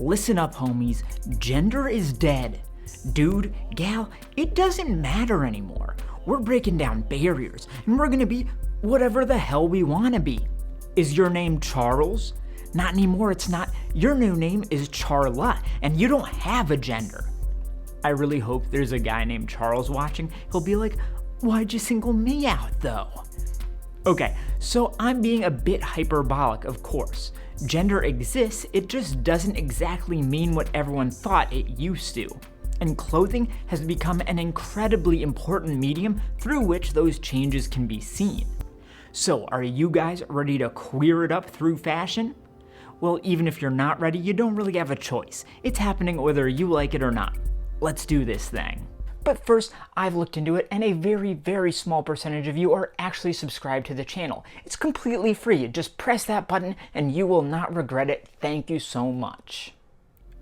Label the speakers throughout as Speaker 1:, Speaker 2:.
Speaker 1: listen up homies, gender is dead. Dude, gal, it doesn't matter anymore. We're breaking down barriers, and we're gonna be whatever the hell we wanna be. Is your name Charles? Not anymore, it's not. Your new name is Charlotte, and you don't have a gender. I really hope there's a guy named Charles watching. He'll be like, why'd you single me out though? Okay, so I'm being a bit hyperbolic, of course. Gender exists, it just doesn't exactly mean what everyone thought it used to. And clothing has become an incredibly important medium through which those changes can be seen. So, are you guys ready to queer it up through fashion? Well, even if you're not ready, you don't really have a choice. It's happening whether you like it or not. Let's do this thing. But first, I've looked into it, and a very, very small percentage of you are actually subscribed to the channel. It's completely free. Just press that button, and you will not regret it. Thank you so much.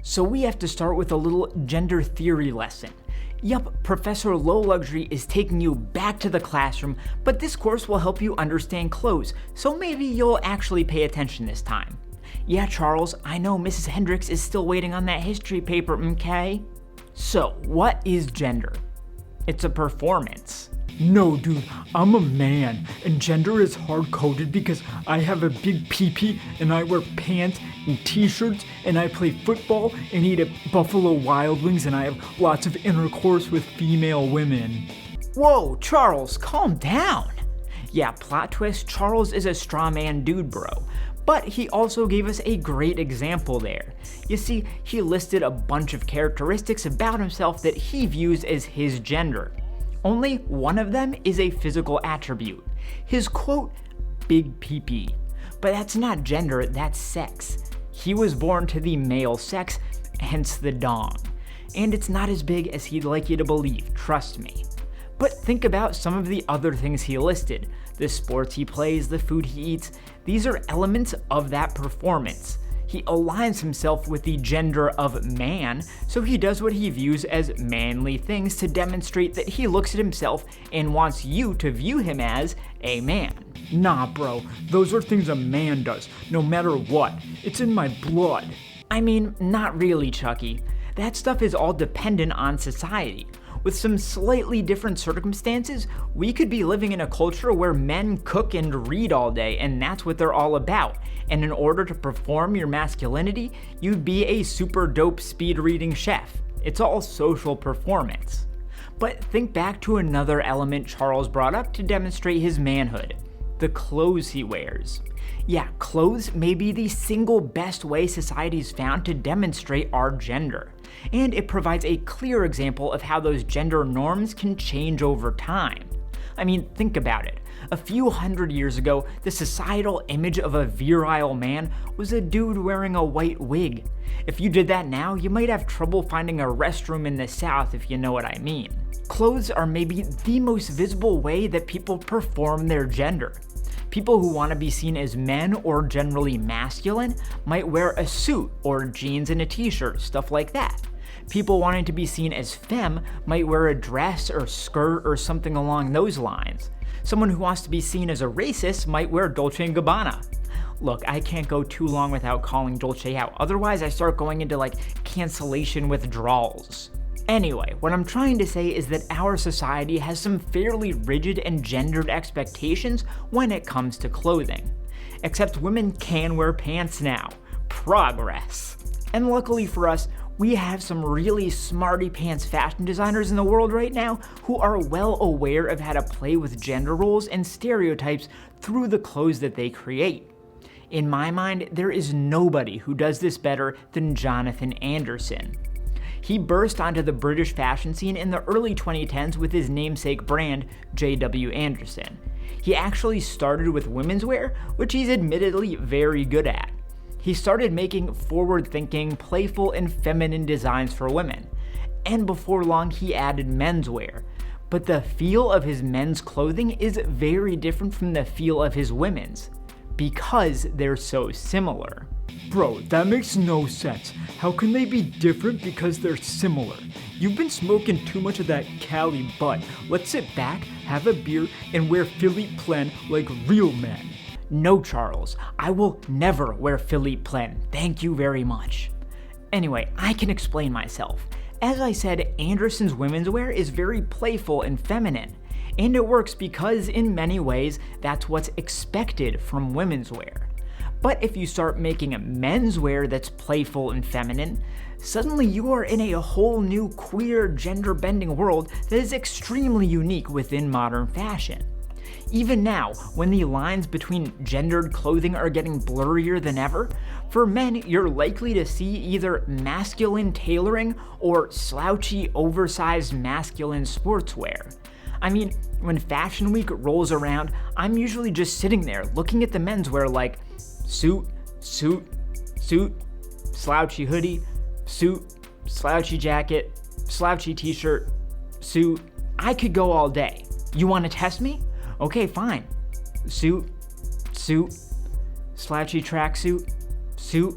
Speaker 1: So we have to start with a little gender theory lesson. Yup, Professor Low Luxury is taking you back to the classroom, but this course will help you understand clothes, so maybe you'll actually pay attention this time. Yeah, Charles, I know Mrs. Hendricks is still waiting on that history paper, okay? So, what is gender? It's a performance.
Speaker 2: No, dude, I'm a man, and gender is hard-coded because I have a big pee-pee, and I wear pants and t-shirts, and I play football and eat at Buffalo Wild Wings, and I have lots of intercourse with female women.
Speaker 1: Whoa, Charles, calm down. Yeah, plot twist, Charles is a straw man dude, bro. But he also gave us a great example there. You see, he listed a bunch of characteristics about himself that he views as his gender. Only one of them is a physical attribute. His quote, big pee-pee. But that's not gender, that's sex. He was born to the male sex, hence the dong. And it's not as big as he'd like you to believe, trust me. But think about some of the other things he listed. The sports he plays, the food he eats, these are elements of that performance. He aligns himself with the gender of man, so he does what he views as manly things to demonstrate that he looks at himself and wants you to view him as a man.
Speaker 2: Nah, bro, those are things a man does, no matter what. It's in my blood.
Speaker 1: I mean, not really, Chucky. That stuff is all dependent on society. With some slightly different circumstances, we could be living in a culture where men cook and read all day, and that's what they're all about. And in order to perform your masculinity, you'd be a super dope speed reading chef. It's all social performance. But think back to another element Charles brought up to demonstrate his manhood: the clothes he wears. Yeah, clothes may be the single best way society's found to demonstrate our gender. And it provides a clear example of how those gender norms can change over time. I mean, think about it. A few hundred years ago, the societal image of a virile man was a dude wearing a white wig. If you did that now, you might have trouble finding a restroom in the South, if you know what I mean. Clothes are maybe the most visible way that people perform their gender. People who want to be seen as men or generally masculine might wear a suit or jeans and a t-shirt, stuff like that. People wanting to be seen as femme might wear a dress or skirt or something along those lines. Someone who wants to be seen as a racist might wear Dolce & Gabbana. Look, I can't go too long without calling Dolce out, otherwise I start going into cancellation withdrawals. Anyway, what I'm trying to say is that our society has some fairly rigid and gendered expectations when it comes to clothing. Except women can wear pants now. Progress. And luckily for us, we have some really smarty pants fashion designers in the world right now who are well aware of how to play with gender roles and stereotypes through the clothes that they create. In my mind, there is nobody who does this better than Jonathan Anderson. He burst onto the British fashion scene in the early 2010s with his namesake brand, J.W. Anderson. He actually started with womenswear, which he's admittedly very good at. He started making forward-thinking, playful, and feminine designs for women. And before long, he added menswear. But the feel of his men's clothing is very different from the feel of his women's, because they're so similar.
Speaker 2: Bro, that makes no sense. How can they be different because they're similar? You've been smoking too much of that Cali butt. Let's sit back, have a beer, and wear Philippe Plein like real men.
Speaker 1: No, Charles, I will never wear Philippe Plein. Thank you very much. Anyway, I can explain myself. As I said, Anderson's womenswear is very playful and feminine, and it works because in many ways that's what's expected from womenswear. But if you start making a menswear that's playful and feminine, suddenly you are in a whole new queer, gender-bending world that is extremely unique within modern fashion. Even now, when the lines between gendered clothing are getting blurrier than ever, for men you're likely to see either masculine tailoring or slouchy, oversized masculine sportswear. I mean, when Fashion Week rolls around, I'm usually just sitting there looking at the menswear like suit, suit, suit, slouchy hoodie, suit, slouchy jacket, slouchy t-shirt, suit. I could go all day. You want to test me? Okay, fine. Suit, suit, slouchy tracksuit, suit.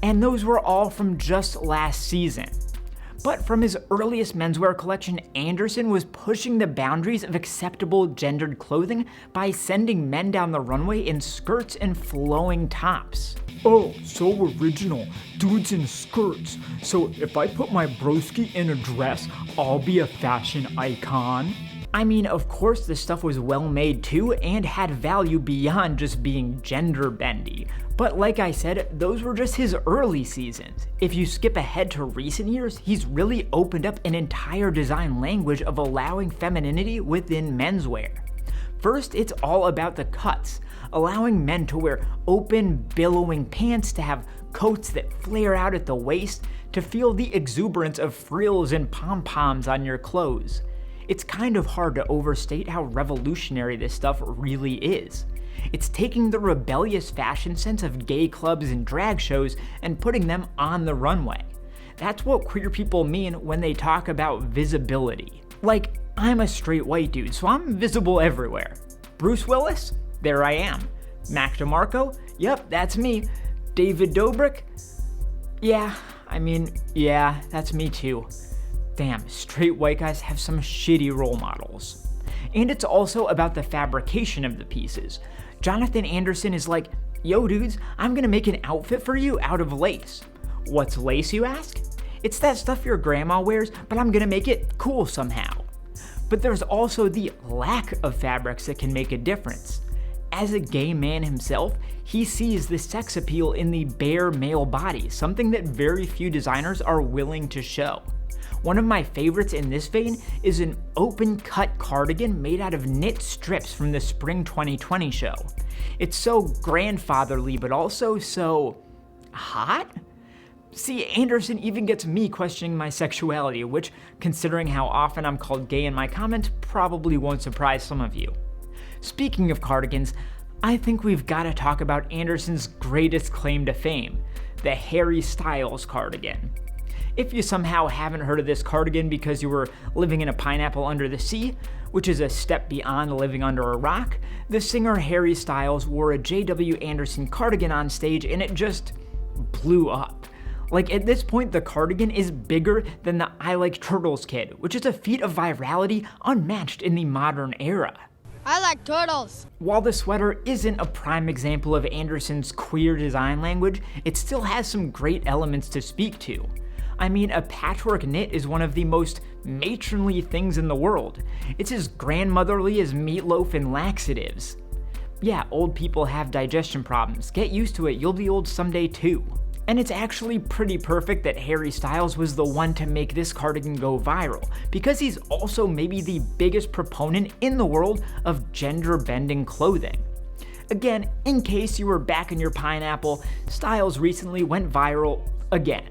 Speaker 1: And those were all from just last season. But from his earliest menswear collection, Anderson was pushing the boundaries of acceptable gendered clothing by sending men down the runway in skirts and flowing tops.
Speaker 2: Oh, so original. Dudes in skirts. So if I put my broski in a dress, I'll be a fashion icon?
Speaker 1: I mean, of course this stuff was well made too and had value beyond just being gender bendy. But like I said, those were just his early seasons. If you skip ahead to recent years, he's really opened up an entire design language of allowing femininity within menswear. First, it's all about the cuts, allowing men to wear open, billowing pants, to have coats that flare out at the waist, to feel the exuberance of frills and pom-poms on your clothes. It's kind of hard to overstate how revolutionary this stuff really is. It's taking the rebellious fashion sense of gay clubs and drag shows and putting them on the runway. That's what queer people mean when they talk about visibility. Like, I'm a straight white dude, so I'm visible everywhere. Bruce Willis? There I am. Mac DeMarco? Yep, that's me. David Dobrik? Yeah, that's me too. Damn, straight white guys have some shitty role models. And it's also about the fabrication of the pieces. Jonathan Anderson is like, yo dudes, I'm gonna make an outfit for you out of lace. What's lace, you ask? It's that stuff your grandma wears, but I'm gonna make it cool somehow. But there's also the lack of fabrics that can make a difference. As a gay man himself, he sees the sex appeal in the bare male body, something that very few designers are willing to show. One of my favorites in this vein is an open-cut cardigan made out of knit strips from the Spring 2020 show. It's so grandfatherly, but also so hot? See, Anderson even gets me questioning my sexuality, which, considering how often I'm called gay in my comments, probably won't surprise some of you. Speaking of cardigans, I think we've got to talk about Anderson's greatest claim to fame, the Harry Styles cardigan. If you somehow haven't heard of this cardigan because you were living in a pineapple under the sea, which is a step beyond living under a rock, the singer Harry Styles wore a J.W. Anderson cardigan on stage and it just blew up. Like, at this point, the cardigan is bigger than the I Like Turtles kid, which is a feat of virality unmatched in the modern era.
Speaker 3: I like turtles.
Speaker 1: While the sweater isn't a prime example of Anderson's queer design language, it still has some great elements to speak to. I mean, a patchwork knit is one of the most matronly things in the world. It's as grandmotherly as meatloaf and laxatives. Yeah, old people have digestion problems. Get used to it, you'll be old someday too. And it's actually pretty perfect that Harry Styles was the one to make this cardigan go viral, because he's also maybe the biggest proponent in the world of gender-bending clothing. Again, in case you were back in your pineapple, Styles recently went viral again.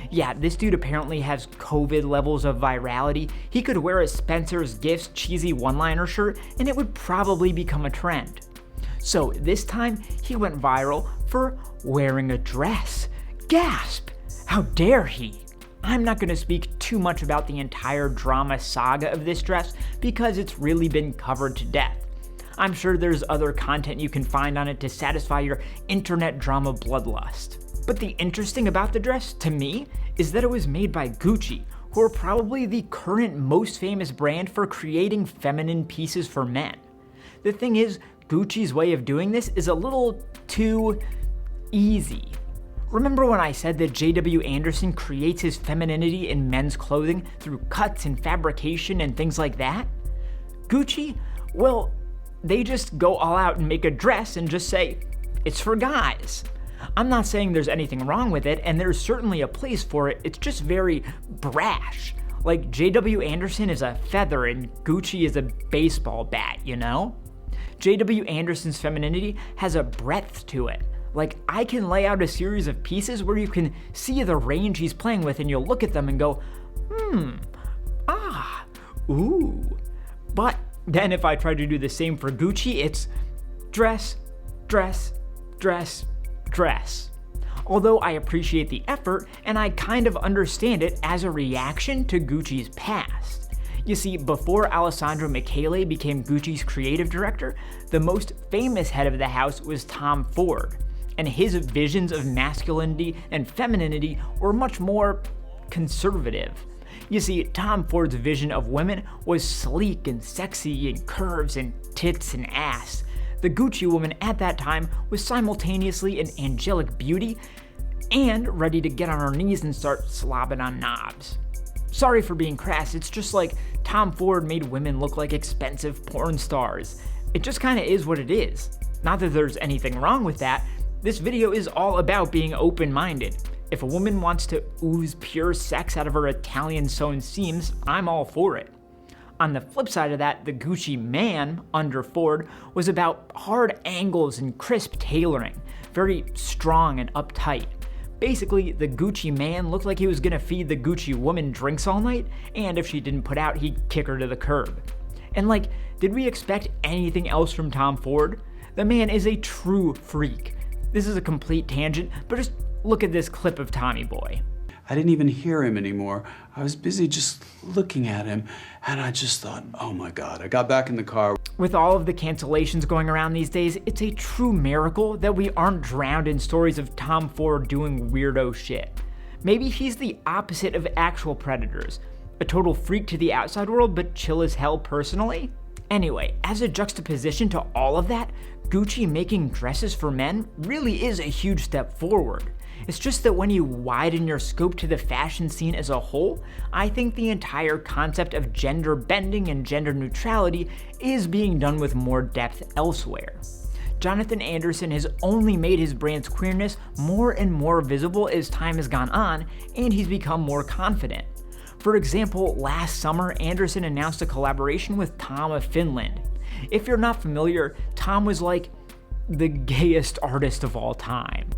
Speaker 1: Yeah, this dude apparently has COVID levels of virality. He could wear a Spencer's Gifts cheesy one-liner shirt and it would probably become a trend. So this time, he went viral for wearing a dress. Gasp! How dare he? I'm not going to speak too much about the entire drama saga of this dress because it's really been covered to death. I'm sure there's other content you can find on it to satisfy your internet drama bloodlust. But the interesting about the dress, to me, is that it was made by Gucci, who are probably the current most famous brand for creating feminine pieces for men. The thing is, Gucci's way of doing this is a little too easy. Remember when I said that J.W. Anderson creates his femininity in men's clothing through cuts and fabrication and things like that? Gucci, well, they just go all out and make a dress and just say, it's for guys. I'm not saying there's anything wrong with it, and there's certainly a place for it, it's just very brash. Like J.W. Anderson is a feather and Gucci is a baseball bat, you know? J.W. Anderson's femininity has a breadth to it. Like, I can lay out a series of pieces where you can see the range he's playing with and you'll look at them and go, ooh. But then if I try to do the same for Gucci, it's dress, dress, dress, dress. Although I appreciate the effort and I kind of understand it as a reaction to Gucci's past. You see, before Alessandro Michele became Gucci's creative director, the most famous head of the house was Tom Ford, and his visions of masculinity and femininity were much more conservative. You see, Tom Ford's vision of women was sleek and sexy and curves and tits and ass. The Gucci woman at that time was simultaneously an angelic beauty and ready to get on her knees and start slobbing on knobs. Sorry for being crass, it's just like Tom Ford made women look like expensive porn stars. It just kinda is what it is. Not that there's anything wrong with that. This video is all about being open-minded. If a woman wants to ooze pure sex out of her Italian sewn seams, I'm all for it. On the flip side of that, the Gucci man under Ford was about hard angles and crisp tailoring, very strong and uptight. Basically, the Gucci man looked like he was gonna feed the Gucci woman drinks all night, and if she didn't put out, he'd kick her to the curb. And like, did we expect anything else from Tom Ford? The man is a true freak. This is a complete tangent, but just look at this clip of Tommy Boy.
Speaker 4: I didn't even hear him anymore. I was busy just looking at him, and I just thought, oh my God. I got back in the car.
Speaker 1: With all of the cancellations going around these days, it's a true miracle that we aren't drowned in stories of Tom Ford doing weirdo shit. Maybe he's the opposite of actual predators, a total freak to the outside world, but chill as hell personally. Anyway, as a juxtaposition to all of that, Gucci making dresses for men really is a huge step forward. It's just that when you widen your scope to the fashion scene as a whole, I think the entire concept of gender bending and gender neutrality is being done with more depth elsewhere. Jonathan Anderson has only made his brand's queerness more and more visible as time has gone on, and he's become more confident. For example, last summer, Anderson announced a collaboration with Tom of Finland. If you're not familiar, Tom was like the gayest artist of all time.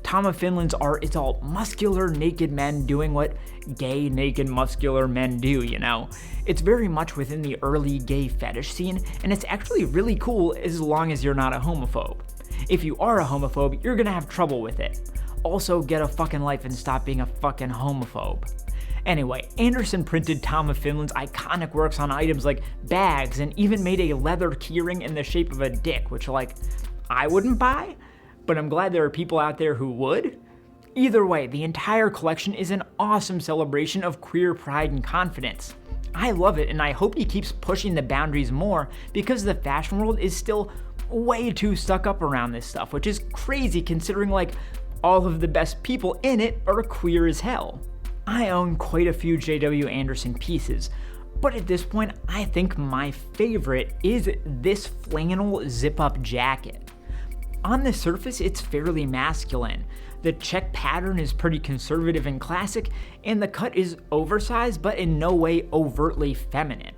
Speaker 1: Tom of Finland's art is all muscular, naked men doing what gay, naked, muscular men do, you know? It's very much within the early gay fetish scene, and it's actually really cool as long as you're not a homophobe. If you are a homophobe, you're gonna have trouble with it. Also, get a fucking life and stop being a fucking homophobe. Anyway, Anderson printed Tom of Finland's iconic works on items like bags and even made a leather keyring in the shape of a dick, which like, I wouldn't buy, but I'm glad there are people out there who would. Either way, the entire collection is an awesome celebration of queer pride and confidence. I love it, and I hope he keeps pushing the boundaries more because the fashion world is still way too stuck up around this stuff, which is crazy considering like all of the best people in it are queer as hell. I own quite a few J.W. Anderson pieces, but at this point, I think my favorite is this flannel zip-up jacket. On the surface, it's fairly masculine. The check pattern is pretty conservative and classic, and the cut is oversized, but in no way overtly feminine.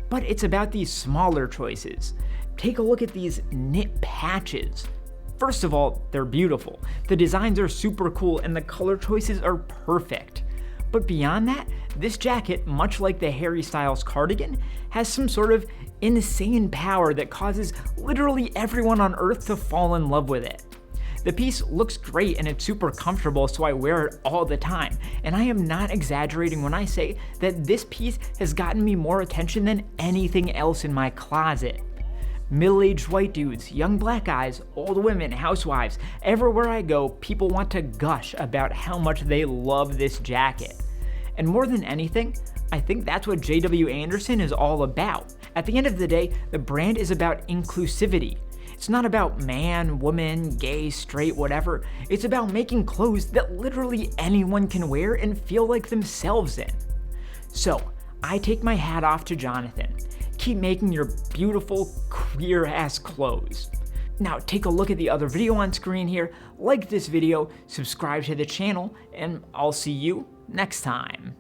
Speaker 1: But it's about these smaller choices. Take a look at these knit patches. First of all, they're beautiful. The designs are super cool, and the color choices are perfect. But beyond that, this jacket, much like the Harry Styles cardigan, has some sort of insane power that causes literally everyone on earth to fall in love with it. The piece looks great and it's super comfortable, so I wear it all the time, and I am not exaggerating when I say that this piece has gotten me more attention than anything else in my closet. Middle-aged white dudes, young black guys, old women, housewives, everywhere I go, people want to gush about how much they love this jacket. And more than anything, I think that's what J.W. Anderson is all about. At the end of the day, the brand is about inclusivity. It's not about man, woman, gay, straight, whatever. It's about making clothes that literally anyone can wear and feel like themselves in. So, I take my hat off to Jonathan. Keep making your beautiful, queer-ass clothes. Now, take a look at the other video on screen here, like this video, subscribe to the channel, and I'll see you next time.